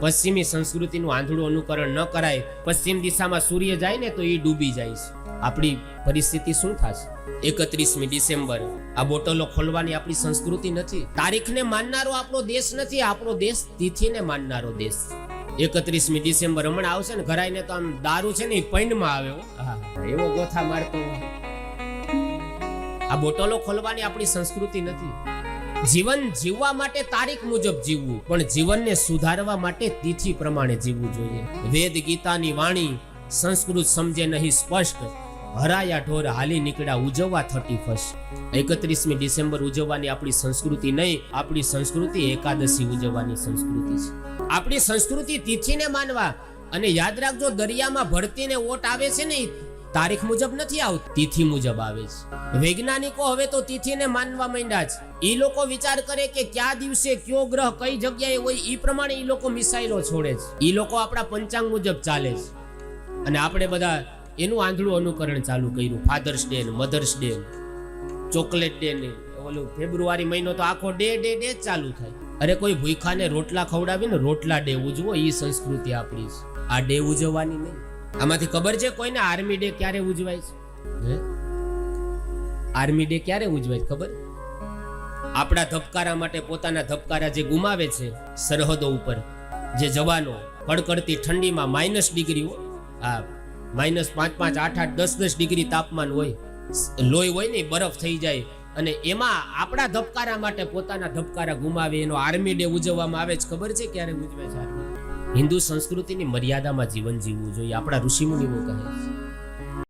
પશ્ચિમી સંસ્કૃતિનું આંધળું અનુકરણ ન કરાય. પશ્ચિમ દિશામાં સૂર્ય જાય ને તો એ ડૂબી જાય છે. આપણી પરિસ્થિતિ શું થશે? 31મી ડિસેમ્બર આ બોટલો ખોલવાની આપણી સંસ્કૃતિ નથી. તારીખને માનનારો આપણો દેશ નથી. આપણો દેશ તિથિને માનનારો દેશ. 31મી ડિસેમ્બર હમણાં આવશે ને, ઘરાઈને તો આમ દારૂ છે ને એ પૈંડમાં આવે. એવો ગોથા મારતો. આ બોટલો ખોલવાની આપણી સંસ્કૃતિ નથી. જીવન જીવવા માટે તારીખ મુજબ જીવવું, પણ જીવનને સુધારવા માટે તિથિ પ્રમાણે જીવવું જોઈએ. વેદ ગીતાની વાણી સંસ્કૃત સમજે નહીં સ્પષ્ટ, હરાયા ઢોર હાલી નીકળ્યા ઉજવવા 31st. 31મી ડિસેમ્બર ઉજવવાની આપણી સંસ્કૃતિ નહીં. આપણી સંસ્કૃતિ એકાદશી ઉજવવાની સંસ્કૃતિ છે. આપણી સંસ્કૃતિ તિથિને માનવા. અને યાદ રાખજો, દરિયામાં ભરતીને ઓટ આવે છે ને, તારીખ મુજબ નથી આવતી, તિથિ મુજબ આવે છે. વૈજ્ઞાનિકો હવે તો તિથિને માનવા માંડ્યા છે. એ લોકો વિચાર કરે કે કયા દિવસે કયો ગ્રહ કઈ જગ્યાએ હોય, એ પ્રમાણે એ લોકો મિસાઇલો છોડે છે. એ લોકો આપણા પંચાંગ મુજબ ચાલે છે. અને આપણે બધા એનું આંધળું અનુકરણ ચાલુ કર્યું. Father's day, mother's day, chocolate day ને ઓલું ફેબ્રુઆરી મહિનો તો આખો ડે ડે ડે જ ચાલુ થાય. અરે કોઈ ભૂખાને રોટલા ખવડાવીને રોટલા ડે ઉજવો, એ સંસ્કૃતિ આપણી છે. આ ડે ઉજવવાની નહીં. આમાંથી ખબર છે કોઈને આર્મી ડે ક્યારે ઉજવાય છે? આર્મી ડે ક્યારે ઉજવાય ખબર? આપણા ધબકારા માટે પોતાના ધબકારા જે ગુમાવે છે સરહદો ઉપર, જે જવાનો કડકડતી ઠંડીમાં માઇનસ ડિગ્રી, આ -5, 5, 8, 8, 10, 10 ડિગ્રી તાપમાન હોય, લોહી હોય ને બરફ થઈ જાય, અને એમાં આપણા ધબકારા માટે પોતાના ધબકારા ગુમાવે, એનો આર્મી ડે ઉજવવામાં આવે છે. ખબર છે ક્યારે ઉજવે છે આર્મી? હિન્દુ સંસ્કૃતિની મર્યાદામાં જીવન જીવવું જોઈએ, આપણા ઋષિમુનિઓ કહે છે.